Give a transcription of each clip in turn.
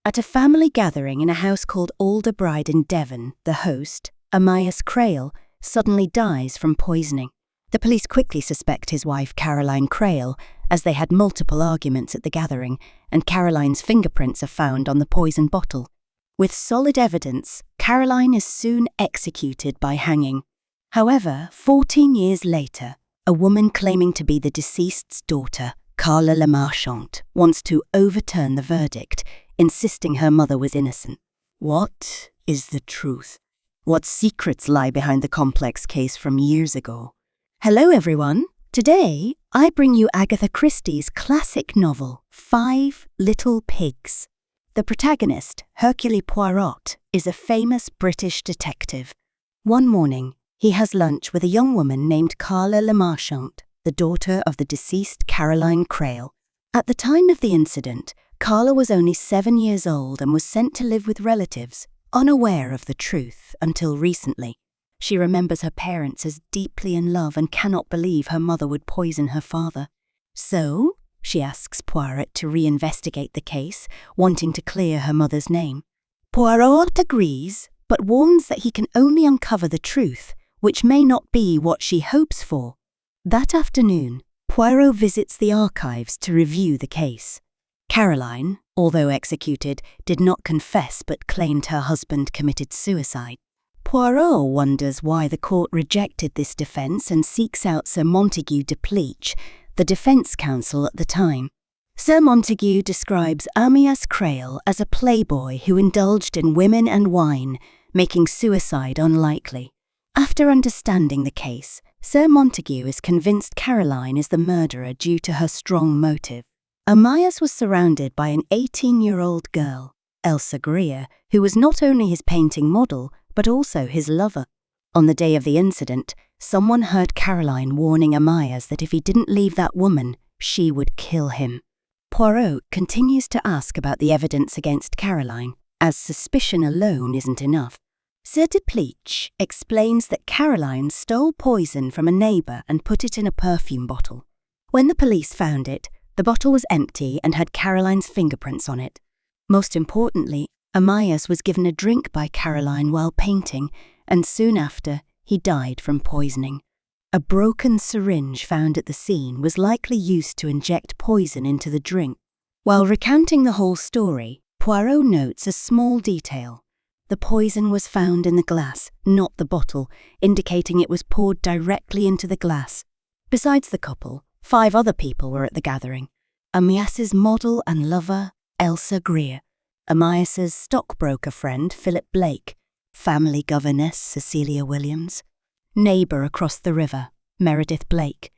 At a family gathering in a house called Alderburyde in Devon, the host, Amyas Crale, suddenly dies from poisoning. The police quickly suspect his wife Carla Crale, as they had multiple arguments at the gathering, and Caroline's fingerprints are found on the poison bottle. With solid evidence, Caroline is soon executed by hanging. However, 14 years later, a woman claiming to be the deceased's daughter, Carla Lemarchant, wants to overturn the verdict, insisting her mother was innocent. What is the truth? What secrets lie behind the complex case from years ago? Hello everyone! Today, I bring you Agatha Christie's classic novel, 5 Little Pigs. The protagonist, Hercule Poirot, is a famous British detective. One morning, he has lunch with a young woman named Carla Lemarchant, the daughter of the deceased Caroline Crale. At the time of the incident, Carla was only 7 years old and was sent to live with relatives, unaware of the truth until recently. She remembers her parents as deeply in love and cannot believe her mother would poison her father. So, she asks Poirot to reinvestigate the case, wanting to clear her mother's name. Poirot agrees, but warns that he can only uncover the truth, which may not be what she hopes for. That afternoon, Poirot visits the archives to review the case. Caroline, although executed, did not confess but claimed her husband committed suicide. Poirot wonders why the court rejected this defence and seeks out Sir Montague de Pleach, the defence counsel at the time. Sir Montague describes Amyas Crale as a playboy who indulged in women and wine, making suicide unlikely. After understanding the case, Sir Montague is convinced Caroline is the murderer due to her strong motive. Amyas was surrounded by an 18-year-old girl, Elsa Greer, who was not only his painting model, but also his lover. On the day of the incident, someone heard Caroline warning Amyas that if he didn't leave that woman, she would kill him. Poirot continues to ask about the evidence against Caroline, as suspicion alone isn't enough. Sir de Pleach explains that Caroline stole poison from a neighbour and put it in a perfume bottle. When the police found it, the bottle was empty and had Caroline's fingerprints on it. Most importantly, Amyas was given a drink by Caroline while painting, and soon after, he died from poisoning. A broken syringe found at the scene was likely used to inject poison into the drink. While recounting the whole story, Poirot notes a small detail. The poison was found in the glass, not the bottle, indicating it was poured directly into the glass. Besides the couple, 5 other people were at the gathering. Amyas's model and lover, Elsa Greer, Amyas's stockbroker friend, Philip Blake, family governess, Cecilia Williams, neighbour across the river, Meredith Blake,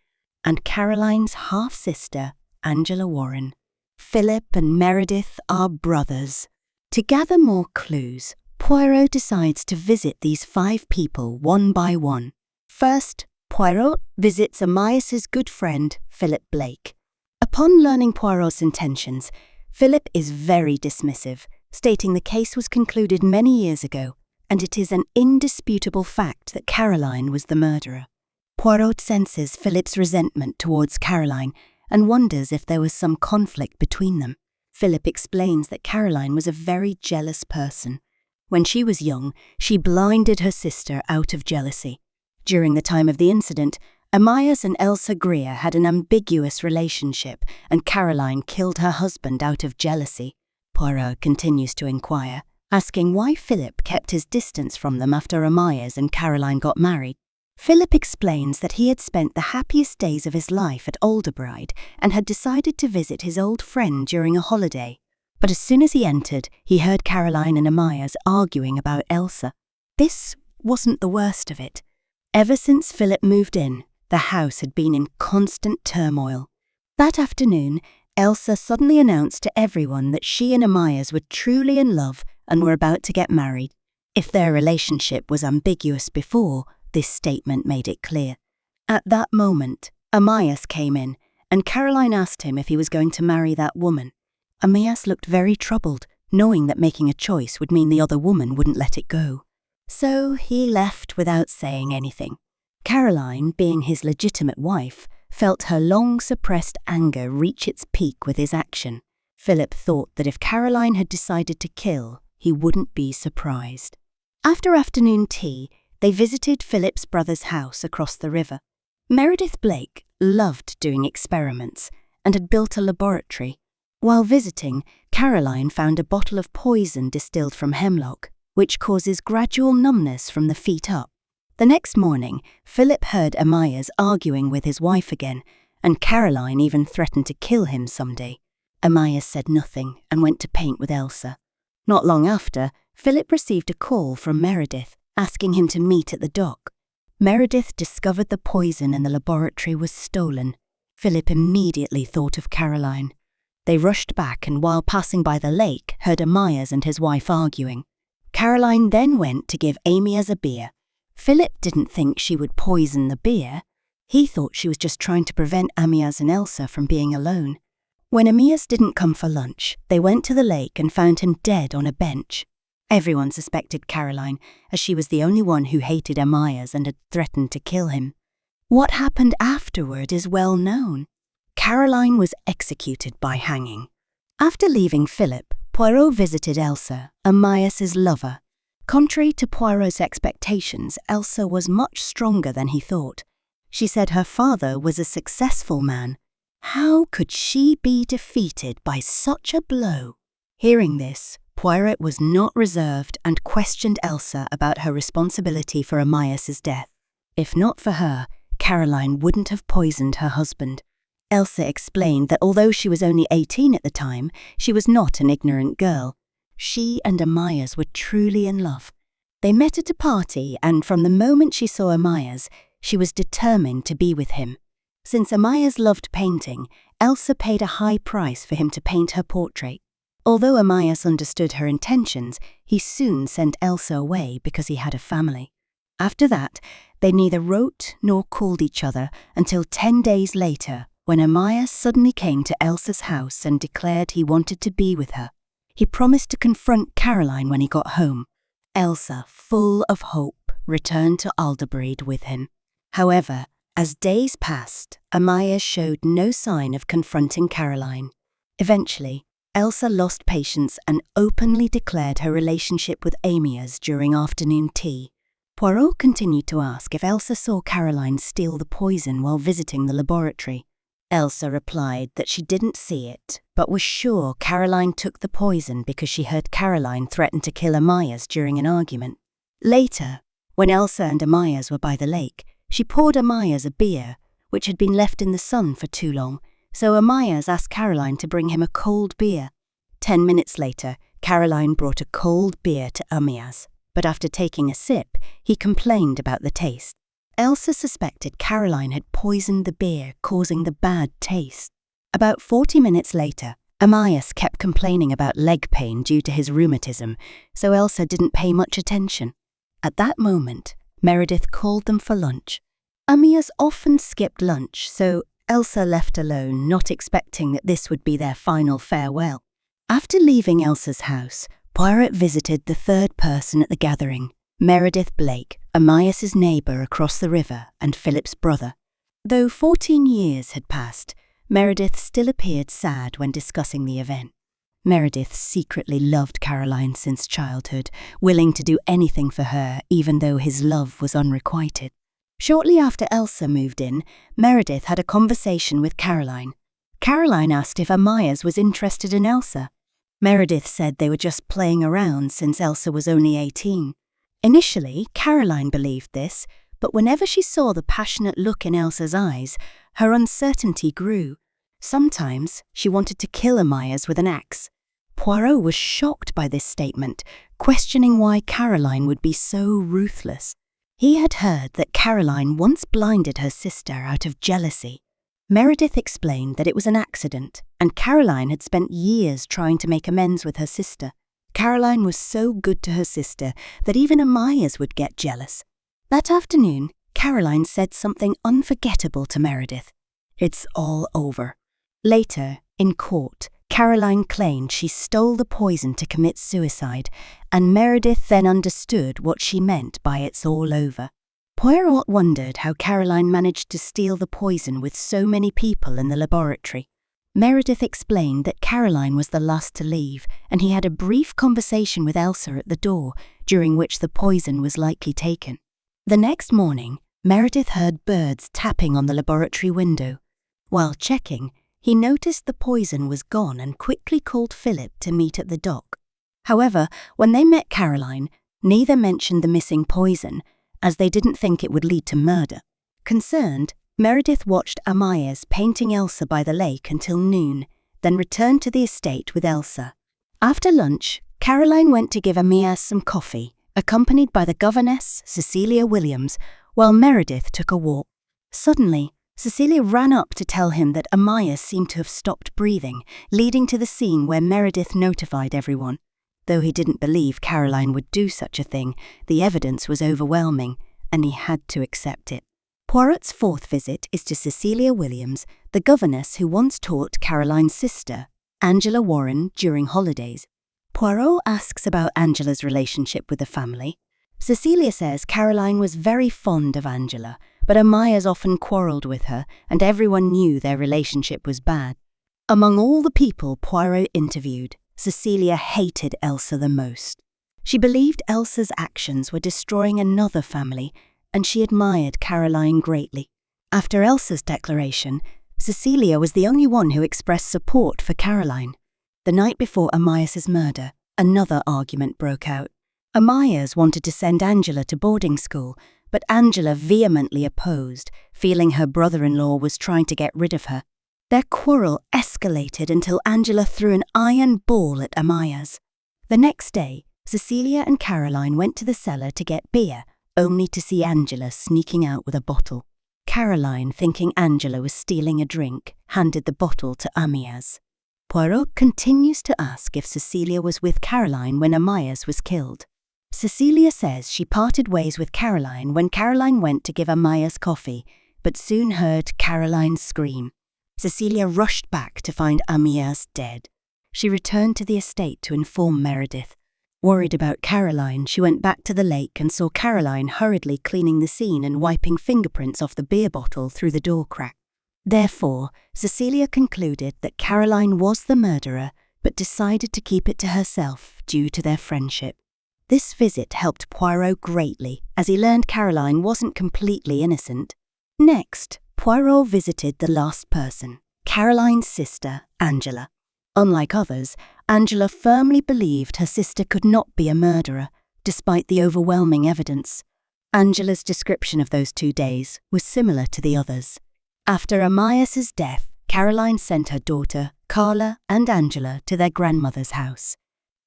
and Caroline's half-sister, Angela Warren. Philip and Meredith are brothers. To gather more clues, Poirot decides to visit these 5 people one by one. First, Poirot visits Amyas's good friend, Philip Blake. Upon learning Poirot's intentions, Philip is very dismissive, stating the case was concluded many years ago, and it is an indisputable fact that Caroline was the murderer. Poirot senses Philip's resentment towards Caroline and wonders if there was some conflict between them. Philip explains that Caroline was a very jealous person. When she was young, she blinded her sister out of jealousy. During the time of the incident, Amyas and Elsa Greer had an ambiguous relationship, and Caroline killed her husband out of jealousy. Poirot continues to inquire, asking why Philip kept his distance from them after Amyas and Caroline got married. Philip explains that he had spent the happiest days of his life at Alderburyde and had decided to visit his old friend during a holiday. But as soon as he entered, he heard Caroline and Amyas arguing about Elsa. This wasn't the worst of it. Ever since Philip moved in, the house had been in constant turmoil. That afternoon, Elsa suddenly announced to everyone that she and Amyas were truly in love and were about to get married. If their relationship was ambiguous before, this statement made it clear. At that moment, Amyas came in, and Caroline asked him if he was going to marry that woman. Amyas looked very troubled, knowing that making a choice would mean the other woman wouldn't let it go. So he left without saying anything. Caroline, being his legitimate wife, felt her long-suppressed anger reach its peak with his action. Philip thought that if Caroline had decided to kill, he wouldn't be surprised. After afternoon tea, they visited Philip's brother's house across the river. Meredith Blake loved doing experiments and had built a laboratory. While visiting, Caroline found a bottle of poison distilled from hemlock, which causes gradual numbness from the feet up. The next morning, Philip heard Amyas arguing with his wife again, and Caroline even threatened to kill him someday. Amyas said nothing and went to paint with Elsa. Not long after, Philip received a call from Meredith, asking him to meet at the dock. Meredith discovered the poison in the laboratory was stolen. Philip immediately thought of Caroline. They rushed back and while passing by the lake, heard Amyas and his wife arguing. Caroline then went to give Amyas a beer. Philip didn't think she would poison the beer. He thought she was just trying to prevent Amyas and Elsa from being alone. When Amyas didn't come for lunch, they went to the lake and found him dead on a bench. Everyone suspected Caroline, as she was the only one who hated Amyas and had threatened to kill him. What happened afterward is well known. Caroline was executed by hanging. After leaving Philip, Poirot visited Elsa, Amyas's lover. Contrary to Poirot's expectations, Elsa was much stronger than he thought. She said her father was a successful man. How could she be defeated by such a blow? Hearing this, Poirot was not reserved and questioned Elsa about her responsibility for Amyas's death. If not for her, Caroline wouldn't have poisoned her husband. Elsa explained that although she was only 18 at the time, she was not an ignorant girl. She and Amyas were truly in love. They met at a party, and from the moment she saw Amyas, she was determined to be with him. Since Amyas loved painting, Elsa paid a high price for him to paint her portrait. Although Amyas understood her intentions, he soon sent Elsa away because he had a family. After that, they neither wrote nor called each other until 10 days later, when Amyas suddenly came to Elsa's house and declared he wanted to be with her. He promised to confront Caroline when he got home. Elsa, full of hope, returned to Alderburyde with him. However, as days passed, Amyas showed no sign of confronting Caroline. Eventually, Elsa lost patience and openly declared her relationship with Amyas during afternoon tea. Poirot continued to ask if Elsa saw Caroline steal the poison while visiting the laboratory. Elsa replied that she didn't see it, but was sure Caroline took the poison because she heard Caroline threaten to kill Amyas during an argument. Later, when Elsa and Amyas were by the lake, she poured Amyas a beer, which had been left in the sun for too long, so Amyas asked Caroline to bring him a cold beer. 10 minutes later, Caroline brought a cold beer to Amyas, but after taking a sip, he complained about the taste. Elsa suspected Caroline had poisoned the beer, causing the bad taste. About 40 minutes later, Amyas kept complaining about leg pain due to his rheumatism, so Elsa didn't pay much attention. At that moment, Meredith called them for lunch. Amyas often skipped lunch, so Elsa left alone, not expecting that this would be their final farewell. After leaving Elsa's house, Poirot visited the third person at the gathering, Meredith Blake, Amyas's neighbour across the river and Philip's brother. Though 14 years had passed, Meredith still appeared sad when discussing the event. Meredith secretly loved Caroline since childhood, willing to do anything for her even though his love was unrequited. Shortly after Elsa moved in, Meredith had a conversation with Caroline. Caroline asked if Amyas was interested in Elsa. Meredith said they were just playing around since Elsa was only 18. Initially, Caroline believed this, but whenever she saw the passionate look in Elsa's eyes, her uncertainty grew. Sometimes she wanted to kill Amyas with an axe. Poirot was shocked by this statement, questioning why Caroline would be so ruthless. He had heard that Caroline once blinded her sister out of jealousy. Meredith explained that it was an accident, and Caroline had spent years trying to make amends with her sister. Caroline was so good to her sister that even Amyas would get jealous. That afternoon, Caroline said something unforgettable to Meredith. "It's all over." Later, in court, Caroline claimed she stole the poison to commit suicide, and Meredith then understood what she meant by "it's all over." Poirot wondered how Caroline managed to steal the poison with so many people in the laboratory. Meredith explained that Caroline was the last to leave, and he had a brief conversation with Elsa at the door, during which the poison was likely taken. The next morning, Meredith heard birds tapping on the laboratory window. While checking, he noticed the poison was gone and quickly called Philip to meet at the dock. However, when they met Caroline, neither mentioned the missing poison, as they didn't think it would lead to murder. Concerned, Meredith watched Amyas painting Elsa by the lake until noon, then returned to the estate with Elsa. After lunch, Caroline went to give Amyas some coffee, accompanied by the governess, Cecilia Williams, while Meredith took a walk. Suddenly, Cecilia ran up to tell him that Amyas seemed to have stopped breathing, leading to the scene where Meredith notified everyone. Though he didn't believe Caroline would do such a thing, the evidence was overwhelming, and he had to accept it. Poirot's fourth visit is to Cecilia Williams, the governess who once taught Caroline's sister, Angela Warren, during holidays. Poirot asks about Angela's relationship with the family. Cecilia says Caroline was very fond of Angela, but Amyas often quarrelled with her, and everyone knew their relationship was bad. Among all the people Poirot interviewed, Cecilia hated Elsa the most. She believed Elsa's actions were destroying another family, and she admired Caroline greatly. After Elsa's declaration, Cecilia was the only one who expressed support for Caroline. The night before Amyas's murder, another argument broke out. Amyas wanted to send Angela to boarding school, but Angela vehemently opposed, feeling her brother-in-law was trying to get rid of her. Their quarrel escalated until Angela threw an iron ball at Amyas. The next day, Cecilia and Caroline went to the cellar to get beer, only to see Angela sneaking out with a bottle. Caroline, thinking Angela was stealing a drink, handed the bottle to Amyas. Poirot continues to ask if Cecilia was with Caroline when Amyas was killed. Cecilia says she parted ways with Caroline when Caroline went to give Amyas coffee, but soon heard Caroline scream. Cecilia rushed back to find Amyas dead. She returned to the estate to inform Meredith. Worried about Caroline, she went back to the lake and saw Caroline hurriedly cleaning the scene and wiping fingerprints off the beer bottle through the door crack. Therefore, Cecilia concluded that Caroline was the murderer, but decided to keep it to herself due to their friendship. This visit helped Poirot greatly, as he learned Caroline wasn't completely innocent. Next, Poirot visited the last person, Caroline's sister, Angela. Unlike others, Angela firmly believed her sister could not be a murderer, despite the overwhelming evidence. Angela's description of those 2 days was similar to the others. After Amyas's death, Caroline sent her daughter, Carla, and Angela to their grandmother's house.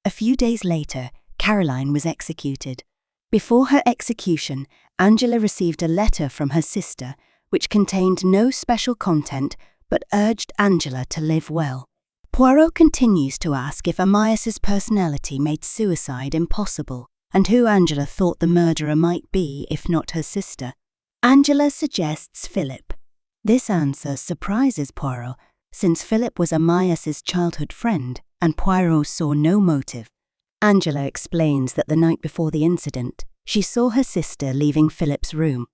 A few days later, Caroline was executed. Before her execution, Angela received a letter from her sister, which contained no special content but urged Angela to live well. Poirot continues to ask if Amyas's personality made suicide impossible, and who Angela thought the murderer might be if not her sister. Angela suggests Philip. This answer surprises Poirot, since Philip was Amyas's childhood friend, and Poirot saw no motive. Angela explains that the night before the incident, she saw her sister leaving Philip's room.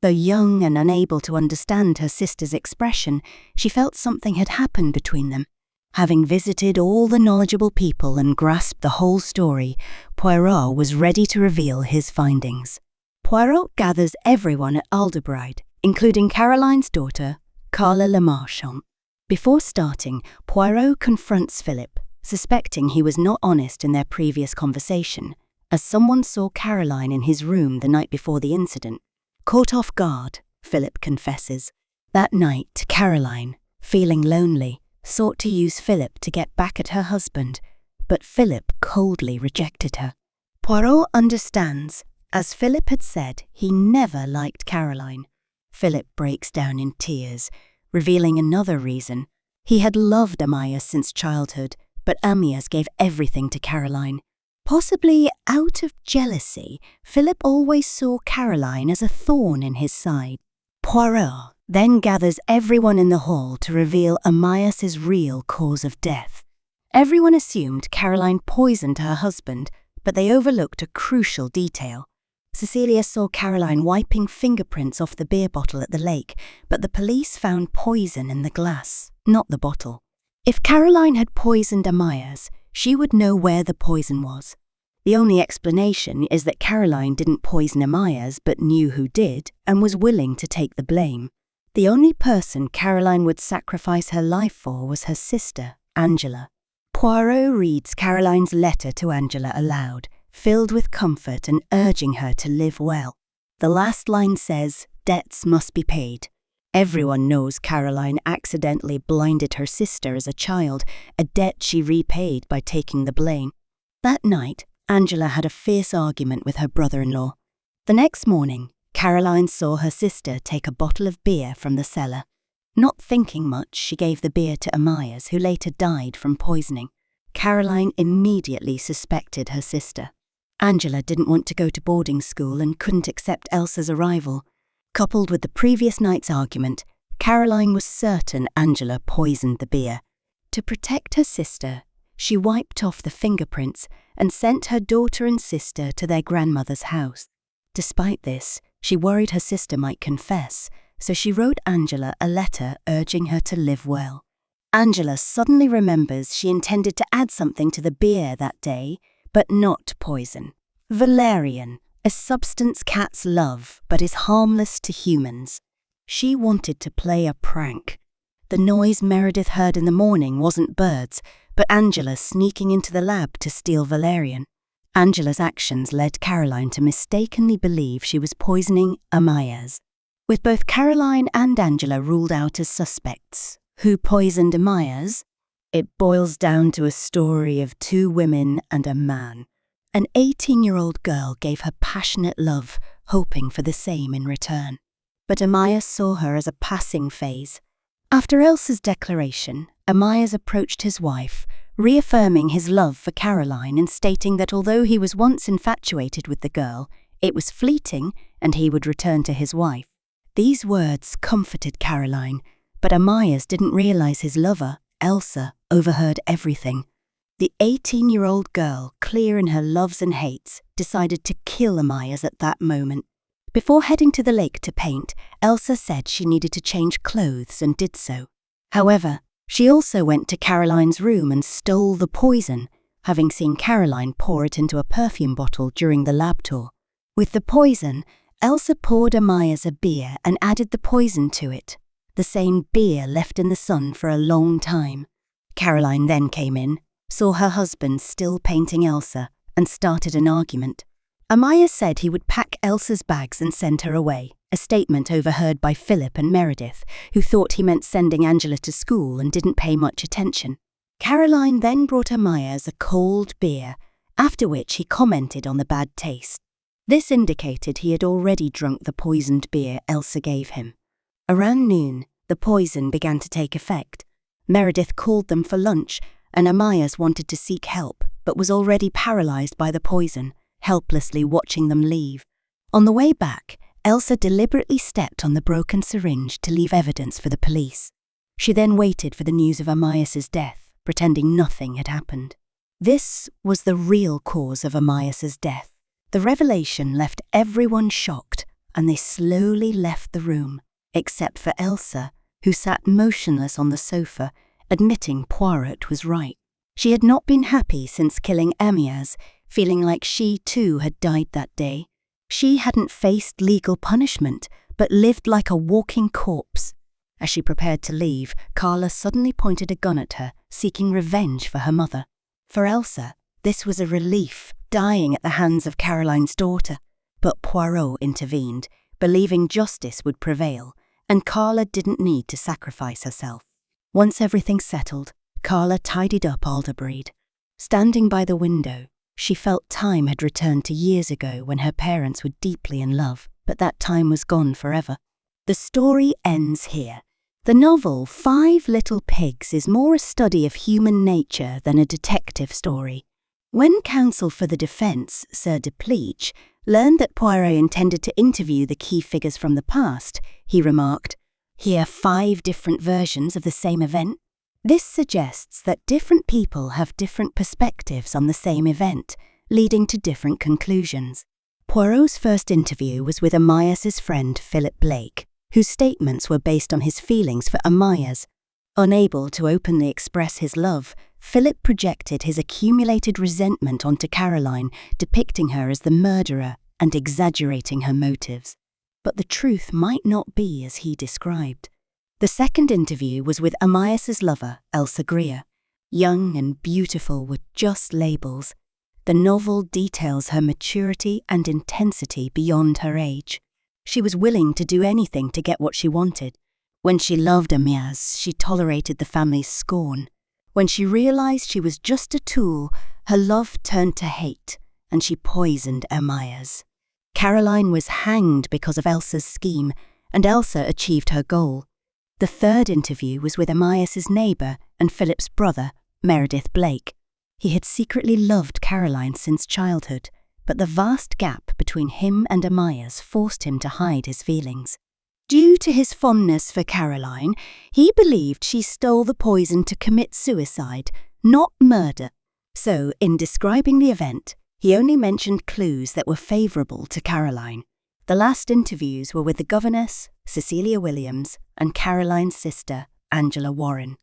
Though young and unable to understand her sister's expression, she felt something had happened between them. Having visited all the knowledgeable people and grasped the whole story, Poirot was ready to reveal his findings. Poirot gathers everyone at Alderburyde, including Caroline's daughter, Carla Lemarchant. Before starting, Poirot confronts Philip, suspecting he was not honest in their previous conversation, as someone saw Caroline in his room the night before the incident. Caught off guard, Philip confesses. That night, Caroline, feeling lonely, sought to use Philip to get back at her husband, but Philip coldly rejected her. Poirot understands, as Philip had said, he never liked Caroline. Philip breaks down in tears, revealing another reason. He had loved Amyas since childhood, but Amyas gave everything to Caroline. Possibly out of jealousy, Philip always saw Caroline as a thorn in his side. Poirot then gathers everyone in the hall to reveal Amyas's real cause of death. Everyone assumed Caroline poisoned her husband, but they overlooked a crucial detail. Cecilia saw Caroline wiping fingerprints off the beer bottle at the lake, but the police found poison in the glass, not the bottle. If Caroline had poisoned Amyas, she would know where the poison was. The only explanation is that Caroline didn't poison Amyas but knew who did and was willing to take the blame. The only person Caroline would sacrifice her life for was her sister, Angela. Poirot reads Caroline's letter to Angela aloud, filled with comfort and urging her to live well. The last line says, "Debts must be paid." Everyone knows Caroline accidentally blinded her sister as a child, a debt she repaid by taking the blame. That night, Angela had a fierce argument with her brother-in-law. The next morning, Caroline saw her sister take a bottle of beer from the cellar. Not thinking much, she gave the beer to Amyas, who later died from poisoning. Caroline immediately suspected her sister. Angela didn't want to go to boarding school and couldn't accept Elsa's arrival. Coupled with the previous night's argument, Caroline was certain Angela poisoned the beer. To protect her sister, she wiped off the fingerprints and sent her daughter and sister to their grandmother's house. Despite this, she worried her sister might confess, so she wrote Angela a letter urging her to live well. Angela suddenly remembers she intended to add something to the beer that day, but not poison. Valerian, a substance cats love but is harmless to humans. She wanted to play a prank. The noise Meredith heard in the morning wasn't birds, but Angela sneaking into the lab to steal valerian. Angela's actions led Caroline to mistakenly believe she was poisoning Amyas. With both Caroline and Angela ruled out as suspects, who poisoned Amyas? It boils down to a story of two women and a man. An 18-year-old girl gave her passionate love, hoping for the same in return. But Amyas saw her as a passing phase. After Elsa's declaration, Amyas approached his wife, reaffirming his love for Caroline and stating that although he was once infatuated with the girl, it was fleeting and he would return to his wife. These words comforted Caroline, but Amyas didn't realize his lover, Elsa, overheard everything. The 18-year-old girl, clear in her loves and hates, decided to kill Amyas at that moment. Before heading to the lake to paint, Elsa said she needed to change clothes and did so. However, she also went to Caroline's room and stole the poison, having seen Caroline pour it into a perfume bottle during the lab tour. With the poison, Elsa poured Amyas a beer and added the poison to it, the same beer left in the sun for a long time. Caroline then came in, saw her husband still painting Elsa, and started an argument. Amyas said he would pack Elsa's bags and send her away, a statement overheard by Philip and Meredith, who thought he meant sending Angela to school and didn't pay much attention. Caroline then brought Amyas a cold beer, after which he commented on the bad taste. This indicated he had already drunk the poisoned beer Elsa gave him. Around noon, the poison began to take effect. Meredith called them for lunch, and Amyas wanted to seek help, but was already paralyzed by the poison, helplessly watching them leave. On the way back, Elsa deliberately stepped on the broken syringe to leave evidence for the police. She then waited for the news of Amyas's death, pretending nothing had happened. This was the real cause of Amyas's death. The revelation left everyone shocked, and they slowly left the room, except for Elsa, who sat motionless on the sofa, admitting Poirot was right. She had not been happy since killing Amyas, feeling like she too had died that day. She hadn't faced legal punishment, but lived like a walking corpse. As she prepared to leave, Carla suddenly pointed a gun at her, seeking revenge for her mother. For Elsa, this was a relief, dying at the hands of Caroline's daughter. But Poirot intervened, believing justice would prevail, and Carla didn't need to sacrifice herself. Once everything settled, Carla tidied up Alderburyde. Standing by the window, she felt time had returned to years ago when her parents were deeply in love, but that time was gone forever. The story ends here. The novel 5 Little Pigs is more a study of human nature than a detective story. When counsel for the defence, Sir Depleach, learned that Poirot intended to interview the key figures from the past, he remarked, "Here 5 different versions of the same event." This suggests that different people have different perspectives on the same event, leading to different conclusions. Poirot's first interview was with Amyas's friend Philip Blake, whose statements were based on his feelings for Amyas. Unable to openly express his love, Philip projected his accumulated resentment onto Caroline, depicting her as the murderer and exaggerating her motives. But the truth might not be as he described. The second interview was with Amyas's lover, Elsa Greer. Young and beautiful were just labels. The novel details her maturity and intensity beyond her age. She was willing to do anything to get what she wanted. When she loved Amyas, she tolerated the family's scorn. When she realized she was just a tool, her love turned to hate, and she poisoned Amyas. Caroline was hanged because of Elsa's scheme, and Elsa achieved her goal. The third interview was with Amyas's neighbour and Philip's brother, Meredith Blake. He had secretly loved Caroline since childhood, but the vast gap between him and Amyas forced him to hide his feelings. Due to his fondness for Caroline, he believed she stole the poison to commit suicide, not murder. So, in describing the event, he only mentioned clues that were favourable to Caroline. The last interviews were with the governess, Cecilia Williams, and Caroline's sister, Angela Warren.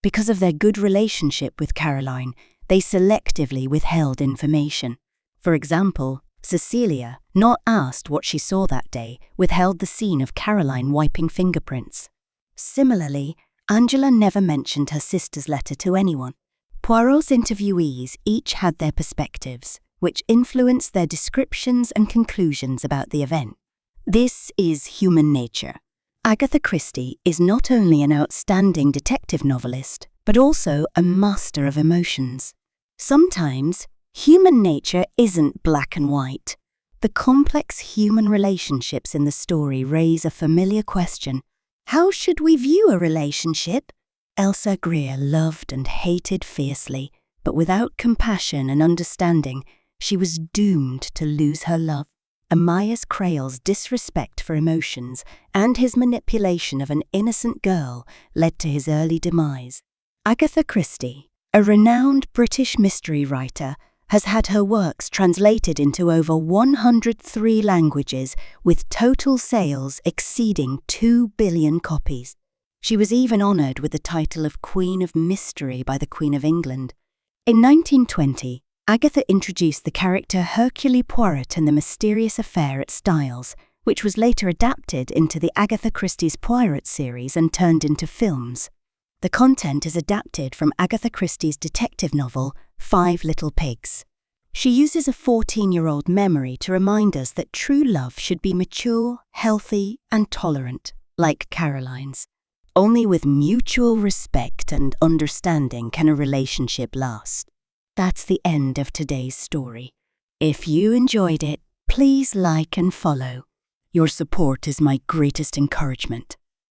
Because of their good relationship with Caroline, they selectively withheld information. For example, Cecilia, not asked what she saw that day, withheld the scene of Caroline wiping fingerprints. Similarly, Angela never mentioned her sister's letter to anyone. Poirot's interviewees each had their perspectives, which influenced their descriptions and conclusions about the event. This is human nature. Agatha Christie is not only an outstanding detective novelist, but also a master of emotions. Sometimes, human nature isn't black and white. The complex human relationships in the story raise a familiar question. How should we view a relationship? Elsa Greer loved and hated fiercely, but without compassion and understanding, she was doomed to lose her love. Amyas Crale's disrespect for emotions and his manipulation of an innocent girl led to his early demise. Agatha Christie, a renowned British mystery writer, has had her works translated into over 103 languages, with total sales exceeding 2 billion copies. She was even honoured with the title of Queen of Mystery by the Queen of England. In 1920, Agatha introduced the character Hercule Poirot in The Mysterious Affair at Styles, which was later adapted into the Agatha Christie's Poirot series and turned into films. The content is adapted from Agatha Christie's detective novel, 5 Little Pigs. She uses a 14-year-old memory to remind us that true love should be mature, healthy, and tolerant, like Caroline's. Only with mutual respect and understanding can a relationship last. That's the end of today's story. If you enjoyed it, please like and follow. Your support is my greatest encouragement.